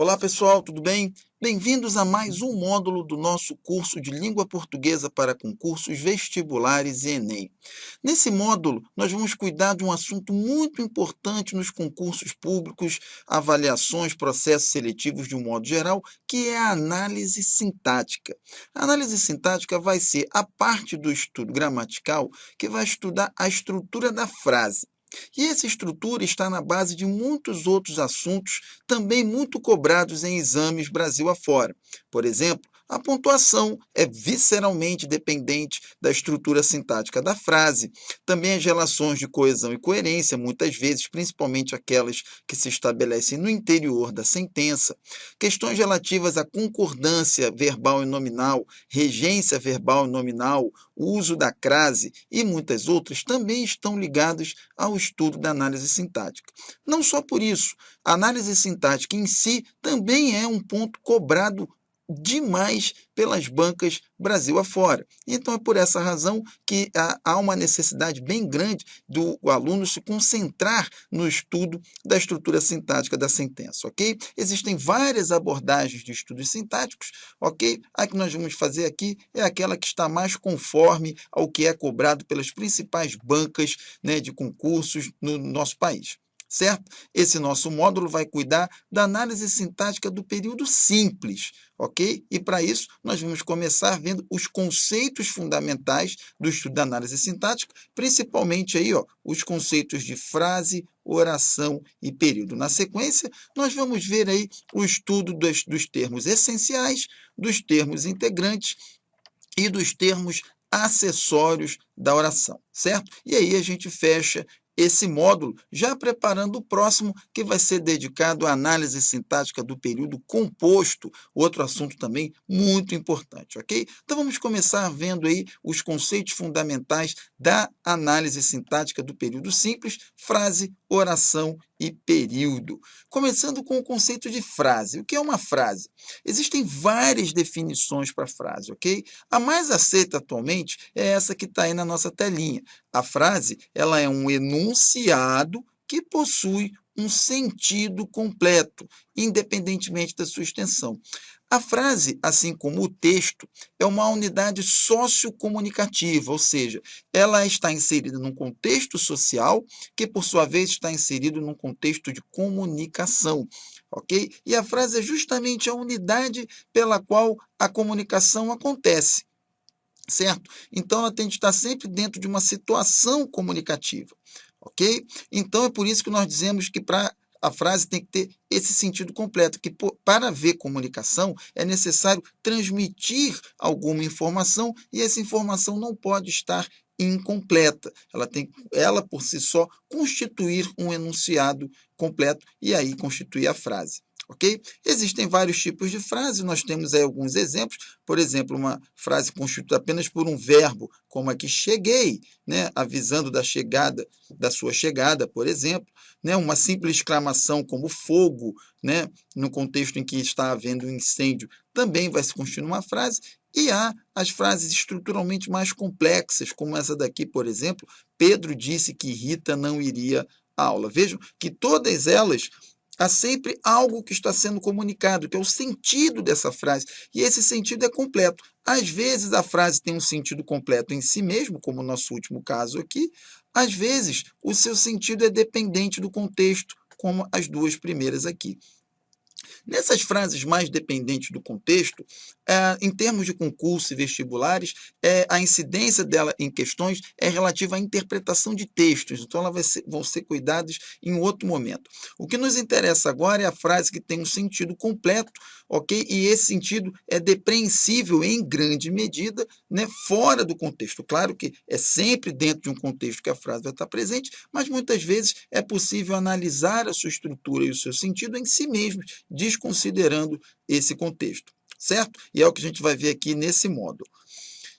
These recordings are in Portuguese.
Olá pessoal, tudo bem? Bem-vindos a mais um módulo do nosso curso de Língua Portuguesa para concursos vestibulares e Enem. Nesse módulo, nós vamos cuidar de um assunto muito importante nos concursos públicos, avaliações, processos seletivos de um modo geral, que é a análise sintática. A análise sintática vai ser a parte do estudo gramatical que vai estudar a estrutura da frase. E essa estrutura está na base de muitos outros assuntos também muito cobrados em exames Brasil afora. Por exemplo, a pontuação é visceralmente dependente da estrutura sintática da frase. Também as relações de coesão e coerência, muitas vezes, principalmente aquelas que se estabelecem no interior da sentença. Questões relativas à concordância verbal e nominal, regência verbal e nominal, o uso da crase e muitas outras também estão ligadas ao estudo da análise sintática. Não só por isso, a análise sintática em si também é um ponto cobrado demais pelas bancas Brasil afora. Então, é por essa razão que há uma necessidade bem grande do aluno se concentrar no estudo da estrutura sintática da sentença, ok? Existem várias abordagens de estudos sintáticos, ok? A que nós vamos fazer aqui é aquela que está mais conforme ao que é cobrado pelas principais bancas, né, de concursos no nosso país. Certo? Esse nosso módulo vai cuidar da análise sintática do período simples, ok? E para isso, nós vamos começar vendo os conceitos fundamentais do estudo da análise sintática, principalmente aí, ó, os conceitos de frase, oração e período. Na sequência, nós vamos ver aí o estudo dos termos essenciais, dos termos integrantes e dos termos acessórios da oração, certo? E aí a gente fecha esse módulo, já preparando o próximo, que vai ser dedicado à análise sintática do período composto, outro assunto também muito importante, ok? Então vamos começar vendo aí os conceitos fundamentais da análise sintática do período simples, frase, oração e período. Começando com o conceito de frase. O que é uma frase? Existem várias definições para frase, ok? A mais aceita atualmente é essa que está aí na nossa telinha. A frase, ela é um enunciado que possui um sentido completo, independentemente da sua extensão. A frase, assim como o texto, é uma unidade sociocomunicativa, ou seja, ela está inserida num contexto social que, por sua vez, está inserido num contexto de comunicação, ok? E a frase é justamente a unidade pela qual a comunicação acontece, certo? Então, ela tem de estar sempre dentro de uma situação comunicativa, ok? Então, é por isso que nós dizemos que para a frase tem que ter esse sentido completo, que para haver comunicação é necessário transmitir alguma informação e essa informação não pode estar incompleta. Ela por si só, constituir um enunciado completo e aí constituir a frase. Ok? Existem vários tipos de frase, nós temos aí alguns exemplos. Por exemplo, uma frase constituída apenas por um verbo, como aqui cheguei, né, avisando da chegada, da sua chegada, por exemplo, né, uma simples exclamação como fogo, né, no contexto em que está havendo um incêndio, também vai se constituir uma frase. E há as frases estruturalmente mais complexas, como essa daqui, por exemplo, Pedro disse que Rita não iria à aula. Vejam que todas elas há sempre algo que está sendo comunicado, que é o sentido dessa frase, e esse sentido é completo. Às vezes a frase tem um sentido completo em si mesmo, como o nosso último caso aqui, às vezes o seu sentido é dependente do contexto, como as duas primeiras aqui. Nessas frases mais dependentes do contexto, em termos de concurso e vestibulares, a incidência dela em questões é relativa à interpretação de textos, então elas vão ser cuidadas em outro momento. O que nos interessa agora é a frase que tem um sentido completo, ok? E esse sentido é depreensível em grande medida, né, fora do contexto. Claro que é sempre dentro de um contexto que a frase vai estar presente, mas muitas vezes é possível analisar a sua estrutura e o seu sentido em si mesmo, desconsiderando esse contexto, certo? E é o que a gente vai ver aqui nesse módulo.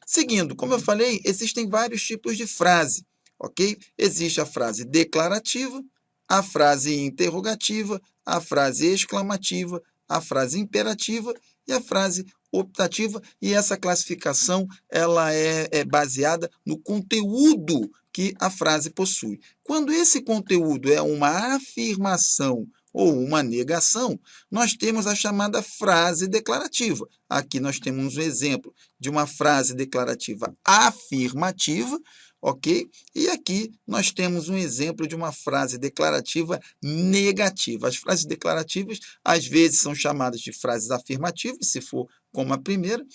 Seguindo, como eu falei, existem vários tipos de frase, ok? Existe a frase declarativa, a frase interrogativa, a frase exclamativa, a frase imperativa e a frase optativa, e essa classificação ela é baseada no conteúdo que a frase possui. Quando esse conteúdo é uma afirmação ou uma negação, nós temos a chamada frase declarativa. Aqui nós temos um exemplo de uma frase declarativa afirmativa, ok? E aqui nós temos um exemplo de uma frase declarativa negativa. As frases declarativas, às vezes, são chamadas de frases afirmativas, se for como a primeira,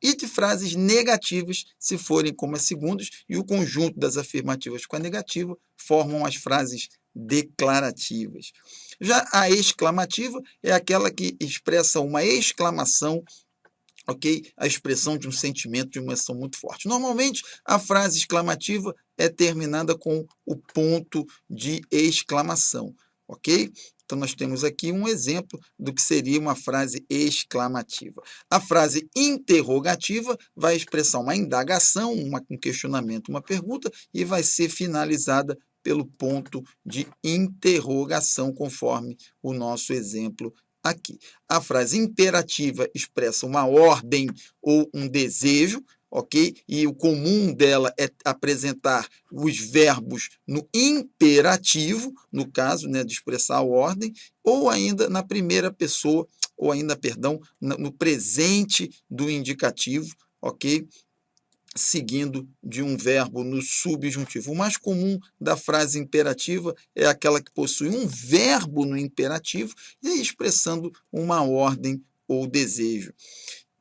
e de frases negativas, se forem como as segundas, e o conjunto das afirmativas com a negativa formam as frases declarativas. Já a exclamativa é aquela que expressa uma exclamação, ok? A expressão de um sentimento, de uma emoção muito forte. Normalmente, a frase exclamativa é terminada com o ponto de exclamação, ok? Então, nós temos aqui um exemplo do que seria uma frase exclamativa. A frase interrogativa vai expressar uma indagação, um questionamento, uma pergunta, e vai ser finalizada pelo ponto de interrogação, conforme o nosso exemplo aqui. A frase imperativa expressa uma ordem ou um desejo, ok? E o comum dela é apresentar os verbos no imperativo, no caso, né, de expressar a ordem, ou ainda na primeira pessoa, ou ainda, perdão, no presente do indicativo, ok? Seguindo de um verbo no subjuntivo. O mais comum da frase imperativa é aquela que possui um verbo no imperativo e aí expressando uma ordem ou desejo.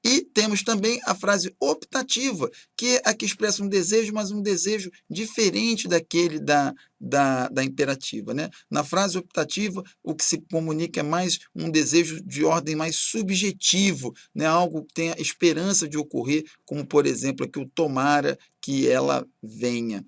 E temos também a frase optativa, que é a que expressa um desejo, mas um desejo diferente daquele da imperativa, né? Na frase optativa, o que se comunica é mais um desejo de ordem mais subjetivo, né? Algo que tenha esperança de ocorrer, como, por exemplo, aqui o tomara que ela venha.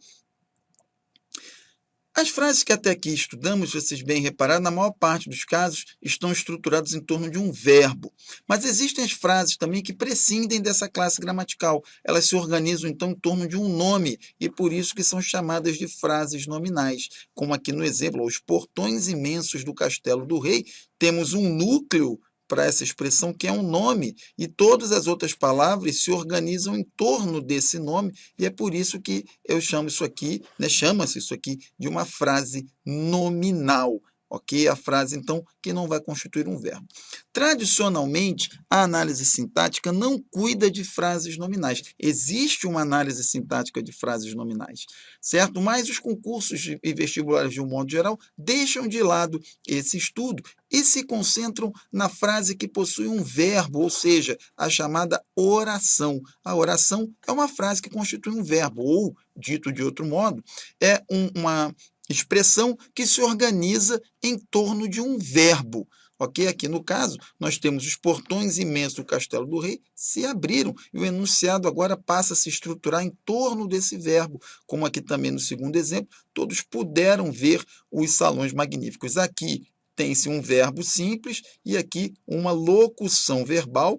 As frases que até aqui estudamos, vocês bem repararam, na maior parte dos casos, estão estruturadas em torno de um verbo. Mas existem as frases também que prescindem dessa classe gramatical. Elas se organizam, então, em torno de um nome, e por isso que são chamadas de frases nominais. Como aqui no exemplo, os portões imensos do castelo do rei, temos um núcleo para essa expressão que é um nome, e todas as outras palavras se organizam em torno desse nome, e é por isso que eu chamo isso aqui, né, chama-se isso aqui de uma frase nominal, ok? A frase, então, que não vai constituir um verbo. Tradicionalmente, a análise sintática não cuida de frases nominais. Existe uma análise sintática de frases nominais, certo? Mas os concursos e vestibulares, de um modo geral, deixam de lado esse estudo e se concentram na frase que possui um verbo, ou seja, a chamada oração. A oração é uma frase que constitui um verbo, ou, dito de outro modo, é uma expressão que se organiza em torno de um verbo. Ok? Aqui no caso, nós temos os portões imensos do Castelo do Rei se abriram e o enunciado agora passa a se estruturar em torno desse verbo. Como aqui também no segundo exemplo, todos puderam ver os salões magníficos. Aqui tem-se um verbo simples e aqui uma locução verbal,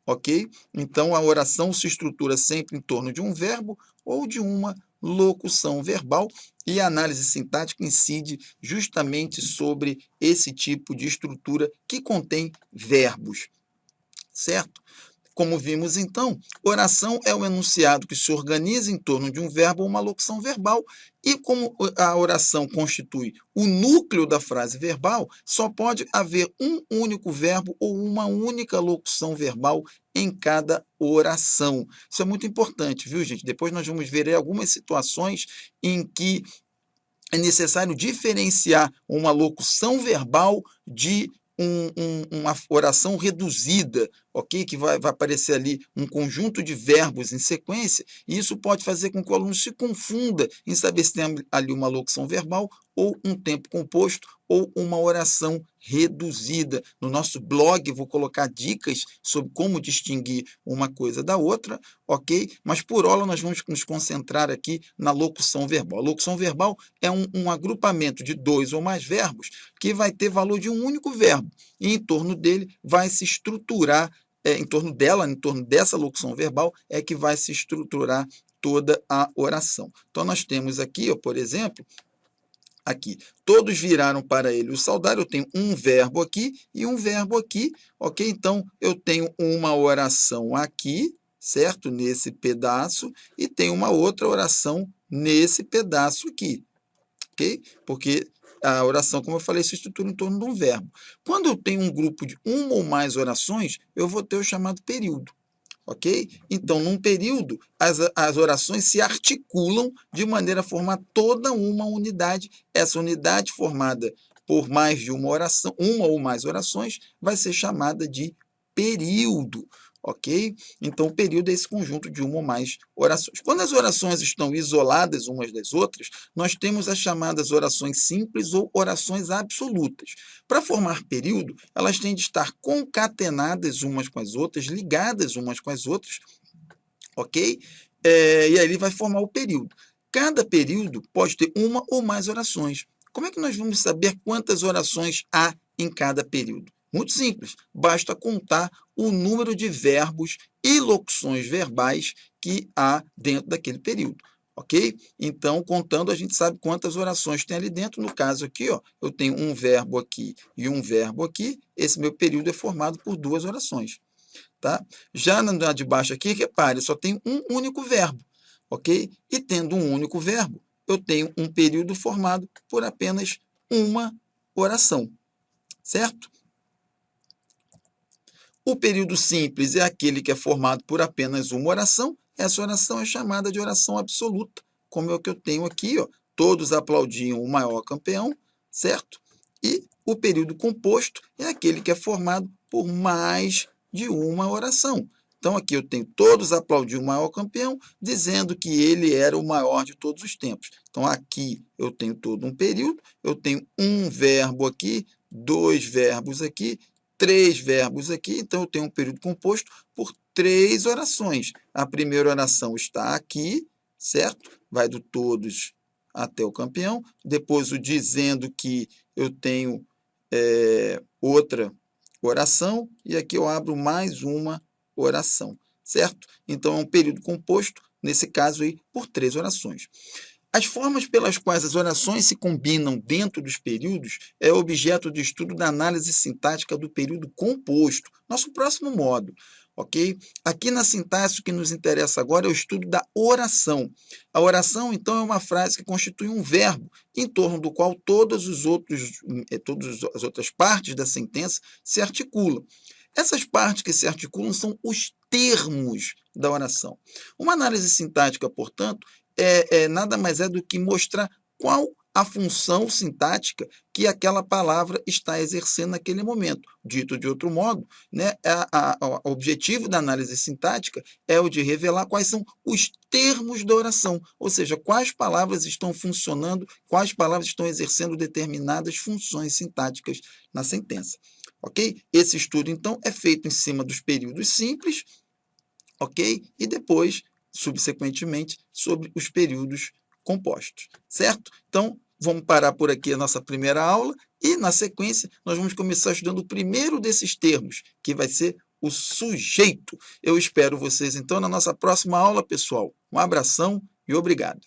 ok? Então, a oração se estrutura sempre em torno de um verbo ou de uma locução verbal, e a análise sintática incide justamente sobre esse tipo de estrutura que contém verbos, certo? Como vimos então, oração é o enunciado que se organiza em torno de um verbo ou uma locução verbal, e como a oração constitui o núcleo da frase verbal, só pode haver um único verbo ou uma única locução verbal em cada oração. Isso é muito importante, viu, gente? Depois nós vamos ver aí algumas situações em que é necessário diferenciar uma locução verbal de uma oração reduzida, ok? Que vai aparecer ali um conjunto de verbos em sequência, e isso pode fazer com que o aluno se confunda em saber se tem ali uma locução verbal ou um tempo composto ou uma oração reduzida. No nosso blog vou colocar dicas sobre como distinguir uma coisa da outra, ok? Mas por hora nós vamos nos concentrar aqui na locução verbal. A locução verbal é um agrupamento de dois ou mais verbos que vai ter valor de um único verbo, e em torno dele vai se estruturar, em torno dela, em torno dessa locução verbal, é que vai se estruturar toda a oração. Então, nós temos aqui, ó, por exemplo, aqui, todos viraram para ele o saudário, eu tenho um verbo aqui e um verbo aqui, ok? Então, eu tenho uma oração aqui, certo? Nesse pedaço, e tenho uma outra oração nesse pedaço aqui, ok? Porque a oração, como eu falei, se estrutura em torno de um verbo. Quando eu tenho um grupo de uma ou mais orações, eu vou ter o chamado período. Ok? Então, num período, as orações se articulam de maneira a formar toda uma unidade. Essa unidade formada por mais de uma oração, uma ou mais orações, vai ser chamada de período. Ok? Então, o período é esse conjunto de uma ou mais orações. Quando as orações estão isoladas umas das outras, nós temos as chamadas orações simples ou orações absolutas. Para formar período, elas têm de estar concatenadas umas com as outras, ligadas umas com as outras, ok? E aí ele vai formar o período. Cada período pode ter uma ou mais orações. Como é que nós vamos saber quantas orações há em cada período? Muito simples, basta contar o número de verbos e locuções verbais que há dentro daquele período. Ok? Então, contando, a gente sabe quantas orações tem ali dentro. No caso aqui, ó, eu tenho um verbo aqui e um verbo aqui. Esse meu período é formado por duas orações. Tá? Já na de baixo aqui, repare, só tem um único verbo. Ok? E tendo um único verbo, eu tenho um período formado por apenas uma oração. Certo? O período simples é aquele que é formado por apenas uma oração. Essa oração é chamada de oração absoluta, como é o que eu tenho aqui, ó. Todos aplaudiam o maior campeão, certo? E o período composto é aquele que é formado por mais de uma oração. Então, aqui eu tenho todos aplaudiam o maior campeão, dizendo que ele era o maior de todos os tempos. Então, aqui eu tenho todo um período, eu tenho um verbo aqui, dois verbos aqui, três verbos aqui, então eu tenho um período composto por três orações. A primeira oração está aqui, certo? Vai do todos até o campeão. Depois o dizendo que eu tenho outra oração, e aqui eu abro mais uma oração, certo? Então, é um período composto, nesse caso aí, por três orações. As formas pelas quais as orações se combinam dentro dos períodos é objeto de estudo da análise sintática do período composto, nosso próximo módulo, ok? Aqui na sintaxe, o que nos interessa agora é o estudo da oração. A oração, então, é uma frase que constitui um verbo, em torno do qual todas as outras partes da sentença se articulam. Essas partes que se articulam são os termos da oração. Uma análise sintática, portanto, nada mais é do que mostrar qual a função sintática que aquela palavra está exercendo naquele momento. Dito de outro modo, né, o objetivo da análise sintática é o de revelar quais são os termos da oração, ou seja, quais palavras estão funcionando, quais palavras estão exercendo determinadas funções sintáticas na sentença. Ok? Esse estudo, então, é feito em cima dos períodos simples, ok? E depois subsequentemente, sobre os períodos compostos, certo? Então, vamos parar por aqui a nossa primeira aula e, na sequência, nós vamos começar estudando o primeiro desses termos, que vai ser o sujeito. Eu espero vocês, então, na nossa próxima aula, pessoal. Um abração e obrigado.